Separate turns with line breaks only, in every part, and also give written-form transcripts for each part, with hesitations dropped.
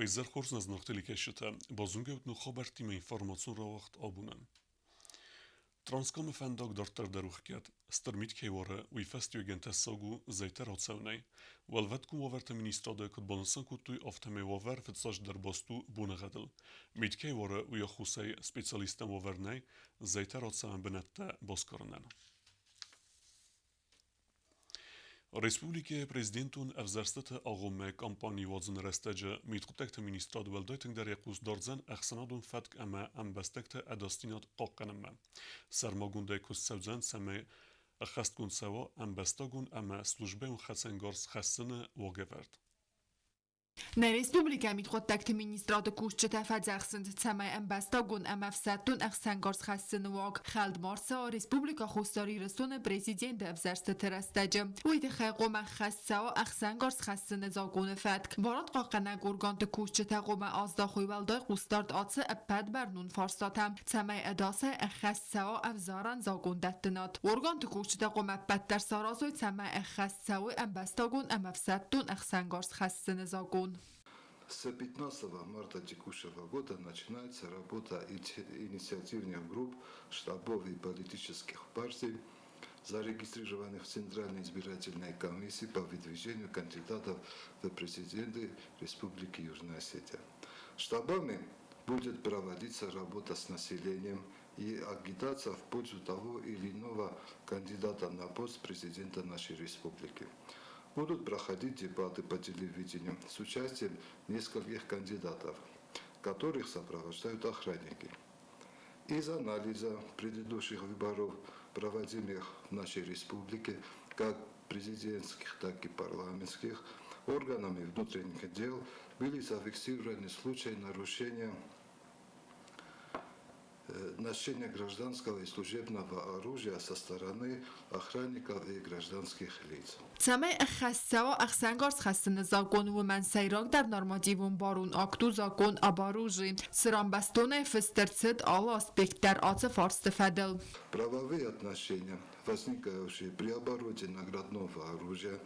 و ایزر خورز از نقطه کشته بازونگوت نو خبرتی می انفورماسیون را وقت آبونن. ترانسکام فندق دارتر دروخ کرد استرمیت که واره وی فستیو گنت ساگو زیتر آتسونی والوت کو وارت مینیستراده کد بالانسان کتوی آفتمی وار فتساج در باستو بونه غدل میت که واره وی خوسی سپیسیالیستم وارنی زیتر آتسون بنت باسکارنن. Respublike prezidentun evzerstet ağome kampani vazın restece mitqubtekte ministrad veldayting der yakus darzen axsanadun fatk ama ambestekte edastinat qaqanemme. Sermagunde kus sevzen seme axastgun sewa ambestagun ama slujbeun xasengars xassene vogevert.
На республика mitqotakti ministrada kushchita fadzaqsint tsamay ambastagun amafsatun axsangors xassinwog xaldmarsa республика xustari rasune prezident evzarsta terastajim uydi xaqoma xassao axsangors xassin zagun fatk varad qaqana gurgant kushchita qoma azdaxuy valday qustard atsa appad barnun farsatam tsamay adasa xassao avzaran zagun dattinat organt kushchita qoma pattar sarasoy tsamay xassao ambastagun amafsatun axsangors xassin zagun.
С 15 марта текущего года начинается работа инициативных групп, штабов и политических партий, зарегистрированных в Центральной избирательной комиссии по выдвижению кандидатов в президенты Республики Южная Осетия. Штабами будет проводиться работа с населением и агитация в пользу того или иного кандидата на пост президента нашей республики. Будут проходить дебаты по телевидению с участием нескольких кандидатов, которых сопровождают охранники. Из анализа предыдущих выборов, проводимых в нашей республике, как президентских, так и парламентских, органами внутренних дел были зафиксированы случаи нарушения ношения гражданского и служебного оружия со стороны охранников и гражданских лиц.
Самай خاصه اخسانگارس خاصن زاگون و من سیراک در نرمادیون بارون اکتو زاگون اباروجی سرام بستونه фестерцит all аспект در آت фарст федел.
Правовые отношения, возникающие при обороте наградного оружия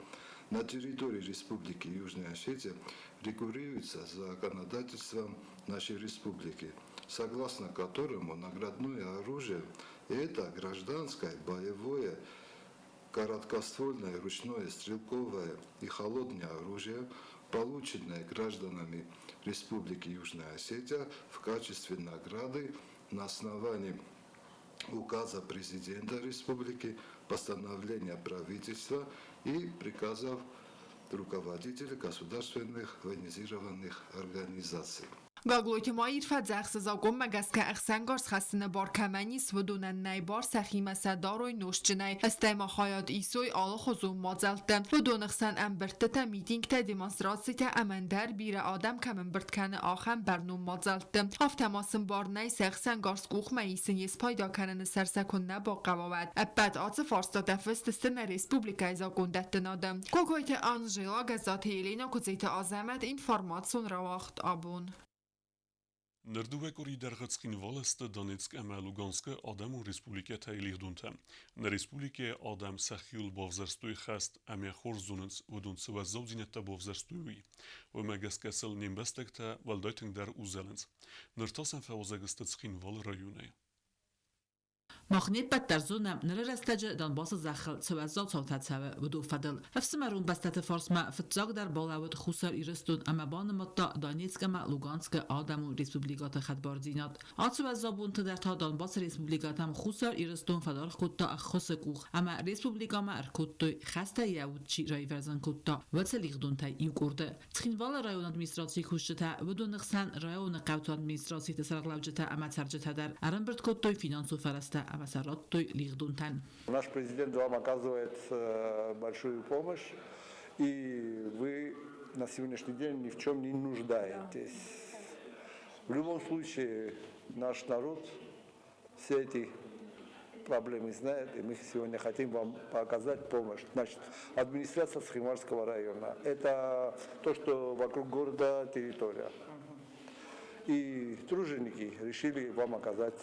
на территории Республики Южная Осетия, регулируются законодательством нашей республики, согласно которому наградное оружие – это гражданское, боевое, короткоствольное, ручное, стрелковое и холодное оружие, полученное гражданами Республики Южная Осетия в качестве награды на основании указа президента республики, постановления правительства и приказов руководителей государственных военизированных организаций.
گاگلوی ما ایرفت زخص زاگم مگس که اخسنگارس خستن بار کمانی سودونن نی بار سخیم سداروی نوشجنی استیما خایاد ایسوی آل خزوم مازلتن لدونخسن امبرت تا میتینگ تا دیمانستراسی تا امندر بیر آدم کمن برد کنه آخم برنوم مازلتن افتماسن بار نی سخسنگارس گوخ ماییسن یس پایدا کنن سرسکن نبا قواوت ابد آت فارستا دفست استن ریسپوبلیکای زاگون دتنادم کوکویت آنجلا گزات هیلینا کزیت آزمت اینفارماتسون رواخت آبون
Nerduvekori dergățkin valeste Donetsk ama Luganske Adam Respublike Tailihdunte. Na Respublike Adam Sakhil bovzerstuy khast ama khorzunens udunse ve zawzinetta bovzerstuy. Ve magaskasel nimbestekta valdoiting der uzelens. Nertasen fawzagestetskin val rayune.
مخنیت بد در زونم نره رستجه دان باس زخل سوزال صوتت سوه و دو فدل افس مرون بستت فارس ما فتزاق در بالاوت خسر ایرستون اما بان متا دانیتسک ما لوگانسک آدم و ریسپوبلیگات خدبار زینات آت سوزال بونت در تا دان باس ریسپوبلیگات هم خسر ایرستون فدار خودتا اخص کوخ اما ریسپوبلیگا ما ارکوتوی خسته یاود چی رای ورزن کودتا و تلیغدون تا یوکورده تخینوال رایون ادمیستراسی کشتا و دو نخسن رایون قوت ادمیستراسی تسرقلاوجتا اما ترجتا در ارنبرد کودتوی فینانس و فرسته Наш
президент вам оказывает большую помощь, и вы на сегодняшний день ни в чем не нуждаетесь. В любом случае, наш народ все эти проблемы знает, и мы сегодня хотим вам оказать помощь. Значит, администрация Схимарского района – это то, что вокруг города территория. И труженики решили вам оказать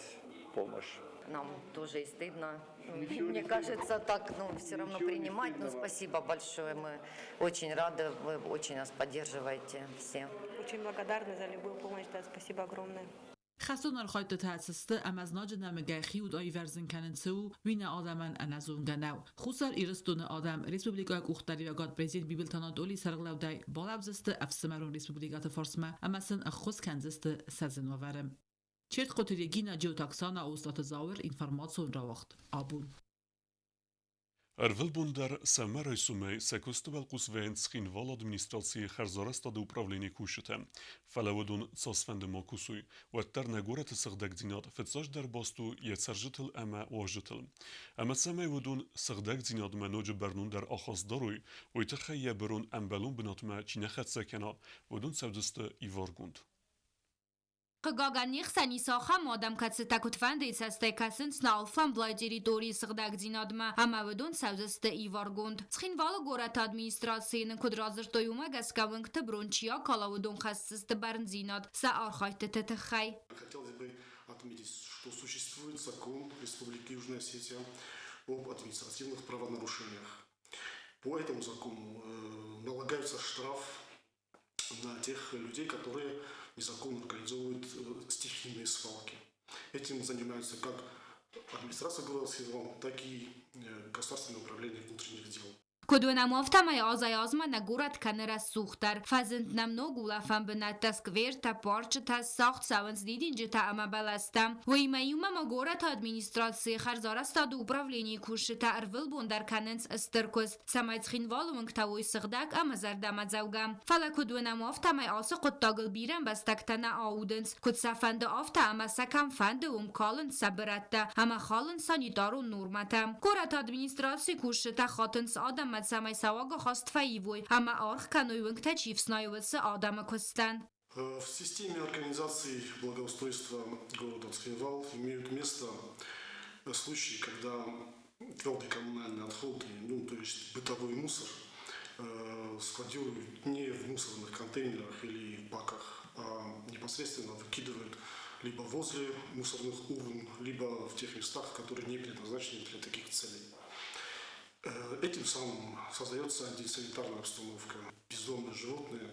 помощь.
нам тоже и стыдно.
Ничего
Мне
не
кажется, так, все равно
Ничего не
принимать.
стыдно вам.
Спасибо большое. Мы очень рады, вы очень нас поддерживаете все.
Очень благодарны за любую помощь, да, спасибо огромное.
خستون الخواد تأسست ام از ناج نمگه خیود آی ورزن کنن سو وین آدمن انزون گناو خسر ایرستون آدم ریسپوبلیکا کوختری و گاد پرزیدنت بیبلتانا دولی سرغلو دای بالابزست افسمرون ریسپوبلیکات فارسما امسن اخوز کنزست سزن وورم چرت قطریگینا جیوتاکسانا اوستات زاور اینفرماتسون را وقت آبون
Ervilbundar Samara Sumej se kustubel kusveen schinval administracije Harzoresta do upravljeni kušete. Falavodun cosfende mokusuj, wetter neguret srdek dinat, fetsož der bostu je ceržitel ema ožitel. Ama samej vodun srdek dinat menoje bernun der achas daruj, ujteche je berun embelun benatme činechet sekena, vodun sevdiste ivorgund.
Կգագանիխ սանիսախամ ադամ կացտակուտվան դեյցաստեկասն սնալֆան վլայջերի դորի սղդակ զինադմա համավդուն սավզստը իվարգունդ։ Ցխինվալը գորատ ադմինիստրացիին կուդրազրտոյումը գասկավնք տբրոնչիա կալավդուն խասստը բարնզինад սա արխայտը տթխայ։
Хотелось бы отметить, что существует закон Республики Южная Осетия об административных правонарушениях. По этому закону налагается штраф на тех людей, которые незаконно организовывают стихийные свалки. Этим занимаются как администрация города Схинвал, так и Государственное управление внутренних дел.
Կոդուենամ ավտամայ ազայազմա նագուրատ կաներա սուխտար ֆազընտնամ նո գուլաֆան բնատաս կվեր տա պարչը տա սաղտ սավանց դիդինջը տա ամաբալաստա վույմայումա մագորատ ադմինիստրացիի խարզարաստադու ուպրավլենի քուշը տա արվıl բոնդար կանենց ըստրկոս սամայց խինվալում ընկտավոյ սղդակ ամազարդամաձավգա ֆալա կոդուենամ ավտամայ ասը կոտտագլ բիրան բաստակտանա աուդենց կոդսաֆանդը ավտա ամասական ֆանդը կալն սաբրատտա համախալն սանիտարու նուրմատա կորատ ադմինիստրացիի քուշը տա խատընց ադամ Самай савага хостфаивой, ама арх кануевен ктачив снаюваться Адама Костан.
В системе организации благоустройства города Цхинвал имеют место случаи, когда твердые коммунальные отходы, то есть бытовой мусор, складируют не в мусорных контейнерах или баках, а непосредственно выкидывают либо возле мусорных урн, либо в тех местах, которые не предназначены для таких целей. Этим самым создается антисанитарная обстановка. Бездомные животные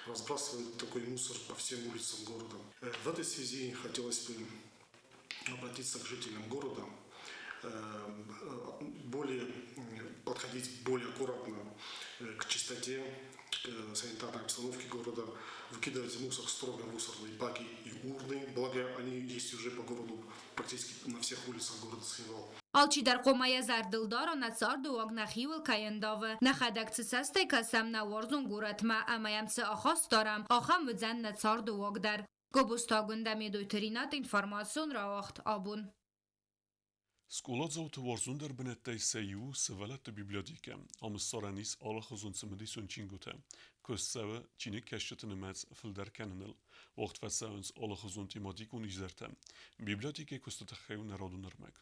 разбрасывают такой мусор по всем улицам города. В этой связи хотелось бы обратиться к жителям города, подходить более аккуратно к чистоте, к санитарной обстановке города, выкидывать мусор строго в мусорные баки и урны, благо они есть уже по городу практически на всех улицах города Цхинвал.
Alçi dar qomaya zardildar natsar duag naxiwil kayendave naxadak tsasste kasam na warzun guratma amayam tsa akhas daram akham vzen natsar duag dar gobustagunde medoyterinat informasyon rawaxt abun
Skoladzautu warzunder benettei seju sevelet biblioteke, am soranis alle gezondsemedis chingote, kussewe chine keshetene mets filder kennenel, wacht vesauns alle gezondtimatik unizerte, biblioteke kustet geun narodunermek.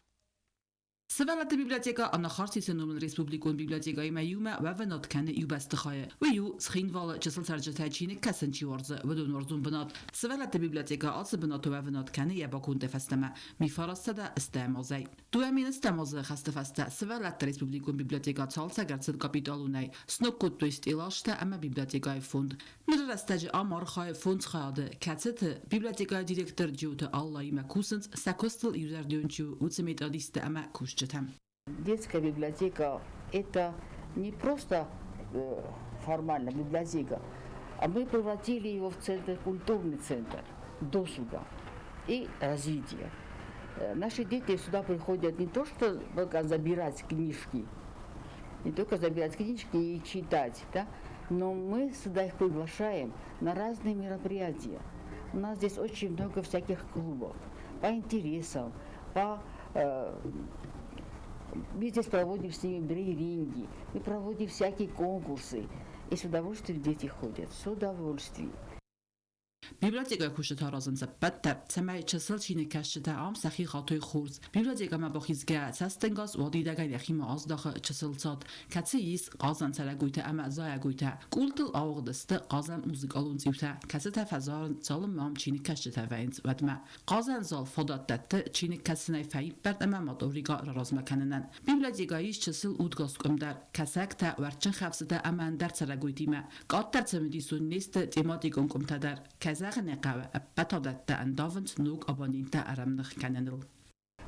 سوالات بیبلیوتека aan de Hartstikke Republikon biblioteka imayuma و ونات کنه یو بستخایه و یو سخین والا جسل سرجته چینه کسن چی ورزه و دون ورزون بنات سوالات بیبلیوتeka آس بنات و ونات کنه یه باکون تفستمه میفرسته ده استعمازی دو امین استعمازه خسته فسته سوالات Republikon biblioteka تالسه گرسد کاپیتالونای سنوکوت تویست ایلاشته اما بیبلیوتکای فوند نر رستج آمار خای فوند خواهده کتت بیبلیوتکای دیرکتر جوت الله یمکوسنس سکوستل یوزر دیونچو و سمیت آدیسته اما کوش
Детская библиотека – это не просто формально библиотека, а мы превратили его в центр, культурный центр досуга и развития. Наши дети сюда приходят не только забирать книжки, и читать, да, но мы сюда их приглашаем на разные мероприятия. У нас здесь очень много всяких клубов по интересам, мы здесь проводим с ними брейринги, мы проводим всякие конкурсы. И с удовольствием дети ходят, с удовольствием.
Biblioteka kuşta razın zapatta semay çasıl çini kaşta am sahi xatoy xurz. Biblioteka ma baxizga sastengaz wadi daga yaxima azdax çasıl sat. Katsi is qazan salagoyta ama zaya goyta. Kultul ağdasta qazan muzikalun zivta. Kaseta fazar salım mam çini kaşta vaynt vatma. Qazan zal fodatta çini kasnay fayib bert ama madoriga razma kananan. Biblioteka is çasıl udgas kumdar. Kasakta warchin xafsda aman dar salagoytima. Qattar tsamdisun nest tematikon kumtadar. Казахнекава патодатта андавант нуг абонинта арамных кананыл.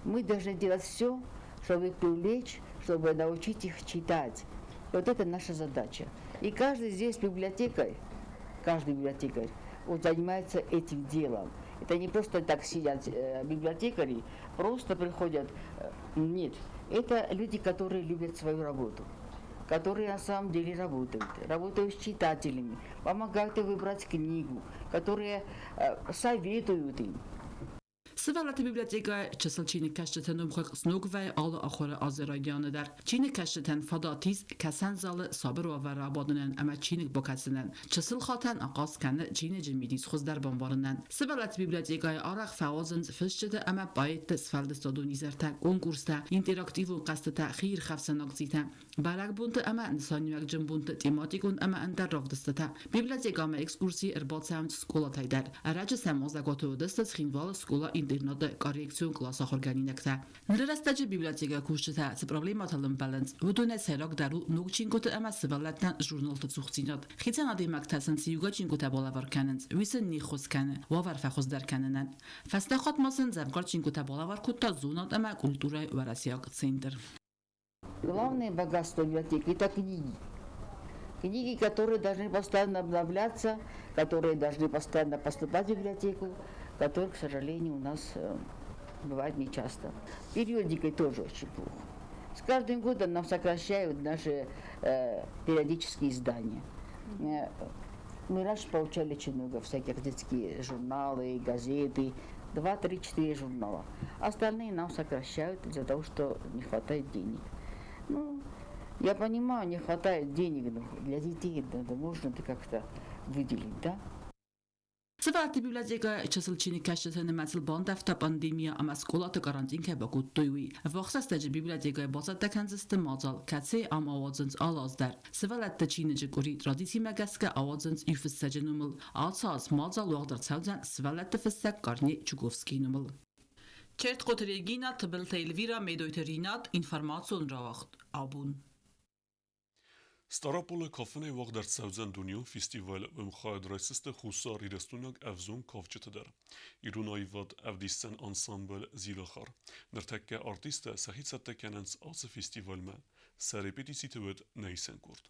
Мы должны делать все, чтобы привлечь, чтобы научить их читать. Вот это наша задача. И каждый здесь каждый библиотекарь, он занимается этим делом. Это не просто так сидят библиотекари, просто приходят. Нет, это люди, которые любят свою работу, которые на самом деле работают с читателями, помогают им выбрать книгу, которые советуют им.
Сывалат библиотека часл чини каштетен умхق снугвай ал ахор азерbaycanı der. Çini kaşteten fadatiz kasan zalı sabır ve verabadının ama çinik bokasının çasıl xatan aqas kanı çini cemidiz xuzdar bombarından. Sıvalat bibliotekaya araq fawazın fışçıda ama bayet sfalda stadun izerta konkursta interaktiv qasta ta'khir xafsanak zita. Barak bunt ama insaniyek jumbunt tematikun ama enter rafdastata. Biblioteka ma ekskursi irbat samt skola taydar. Aracı samazda gotu dastas xinval skola интернета коррекцион классах органинекта. Нрастаджи библиотека кушта с проблематалым баланс. Удуне селок дару нугчингота ама свалатан журналта цухцинат. Хитана демактасын сиюгачингота балаварканын. Висен нихосканы. Вавар фахоздарканынан. Фастахатмасын замгарчингота балавар кутта зунат ама культура варасиак центр.
Главное богатство библиотеки – это книги. Книги, которые должны постоянно обновляться, которые должны постоянно поступать в библиотеку, которые, к сожалению, у нас бывает нечасто. Периодикой тоже очень плохо. С каждым годом нам сокращают наши периодические издания. Мы раньше получали очень много всяких детские журналы, газеты, 2, 3, 4 журнала. Остальные нам сокращают из-за того, что не хватает денег. Ну, я понимаю, не хватает денег, но для детей это можно как-то выделить, да?
Сывалат библиотека часл чини каштетен масл бандafta пандемия ама сколата карантин ке бакут тоюи. Вахсастаж библиотека базат таканзст мазал каце ам авазынс алаздар. Сывалат чини жгури традиции магаска авазынс юфсаҗнумыл. Алсаз мазал вагдар цаузан сывалат фссак карни чуговский нумыл. Черт qotrегина тбл телвира медойтеринат информацион равахт абун.
Старополе кафене вагдar цавзан дуньё фестиваль мхадрайсысты хусар ирестунак авзун ковчтыдар. Ирунайвад авдистен ансамбл зилахар. Нертекке артиста сахитсатте кененс ас фестивальме сарепетиситөвөд нейсен курд.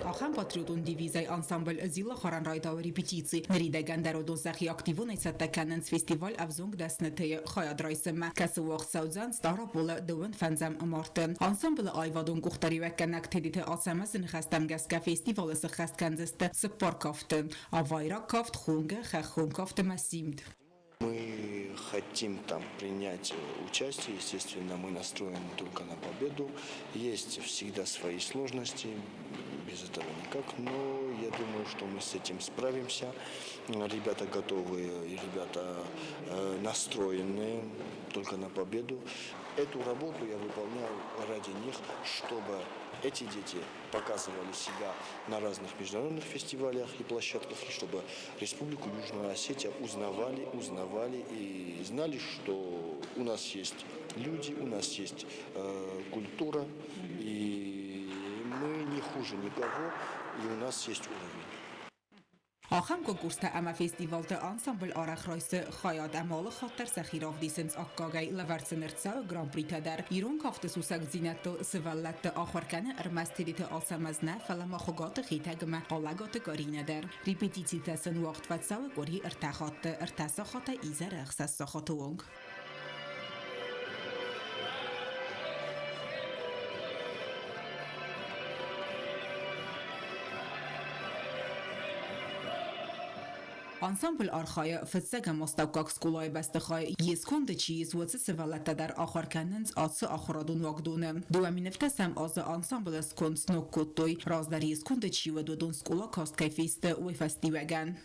Ախան պատրիոտուն դիվիզայ անսամբլ զիլը խարան ռայդավերի պիչիցի նրիդե գանդարոդոն սախի ակտիվուն այցատականնց ֆեստիվալ ավզունգ դասնեթեյ խայադրայսմը կասը վաղ սաուզան ստարապոլը դվն ֆանզամ ամարտն անսամբլը այվադուն կուղտարի վեկանակ թեդիթե ասամասն խաստամ գասկա ֆեստիվալը սխաստ կանզստը սպորկավտն ավայրակավտ խունգը խախունկավտը մասիմդ.
Мы хотим там принять участие, естественно, мы настроены только на победу. Есть всегда свои сложности, без этого никак, но я думаю, что мы с этим справимся. Ребята готовы и ребята настроены только на победу. Эту работу я выполняю ради них, чтобы эти дети показывали себя на разных международных фестивалях и площадках, и чтобы Республику Южная Осетия узнавали и знали, что у нас есть люди, у нас есть культура, и мы не хуже никого, и у нас есть уровень.
Ախամ կոնկուրսը ամա ֆեստիվալը անսամբլ արախրայսը խայադ ամալը խատար սախիրով դիսենց ակկագայ լավարցներցա գրան պրիտադար իրոն կավտս ուսակ զինատո սվալլատը ախվարկանը ըրմաստիրիթը ասամազնա ֆալամախոգատը խիթագմա ալագոտը կարինադար ռիպետիցիտասն ուաղթվածավը կորի ըրտախատը ըրտասախատը իզար ախսասախատը ոնք Ensemble Archaya فتسجم مستوقع سكولاي بستخاي يسكن دشيز وتسفلت در آخر کننز آتس آخرادون واقدونه دومی نفتسم آز ensemble سکن سنوکوتوی راز در يسكن دشي ودودون سكولا كاست كيفيست وفستيوغان.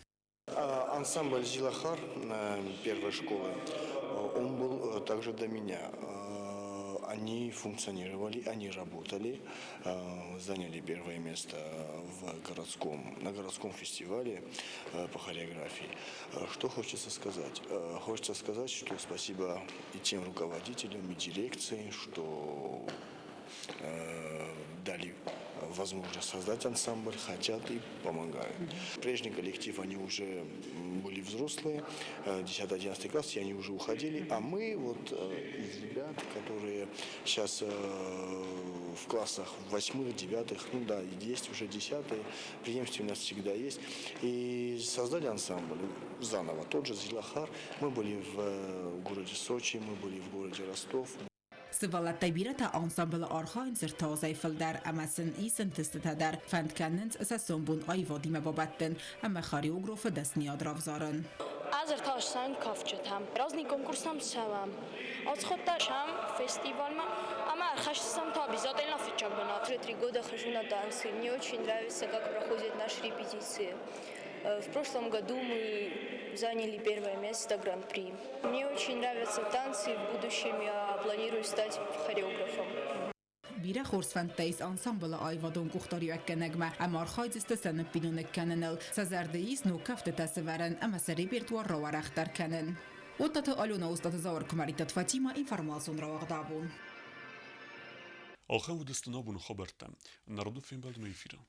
Ансамбль «Зилахар» первой школы, он был также до меня. Они функционировали, они работали, заняли первое место на городском фестивале по хореографии. Что хочется сказать? Хочется сказать, что спасибо и тем руководителям, и дирекции, что дали возможность создать ансамбль, хотят и помогают. Прежний коллектив, они уже были взрослые, 10-11 класс, и они уже уходили, а мы вот из ребят, которые сейчас в классах 8-х, 9-х, ну да, есть уже 10-е, преемственность всегда есть, и создали ансамбль заново, тот же «Зилахар». Мы были в городе Сочи, мы были в городе Ростов.
سوالت تبیرت انسامبل آرخاین زر تازه فلدر امسن ایسن تسته در فند کننز اساسون بون آیوادی مبابتن اما خاریوگروف دست نیاد رافزارن.
Азер ташсан кавчатам. Разный конкурсам савам. Отсходташам фестивальма. Ама архашсам то обязательно фичак бана. 3 года хожу на танцы. Мне очень нравится, как проходят наши репетиции. В прошлом году мы заняли первое место гран-при. Мне очень нравятся танцы. В будущем я планирую стать хореографом.
بیره خورسفند تایس انسامبل آیوادون گختاری اکنگمه اما آرخای دسته سنب بینون کننل سزرده ایس نو کفت تسورن اما سری بیرتوار را ورختر کنن. اوتت آلونا استاد زاور کماریتت فاتیما اینفرماسون را وقدابون.
آخر و دستنابون خبرتم. نردو فیلم بعد میفیرم.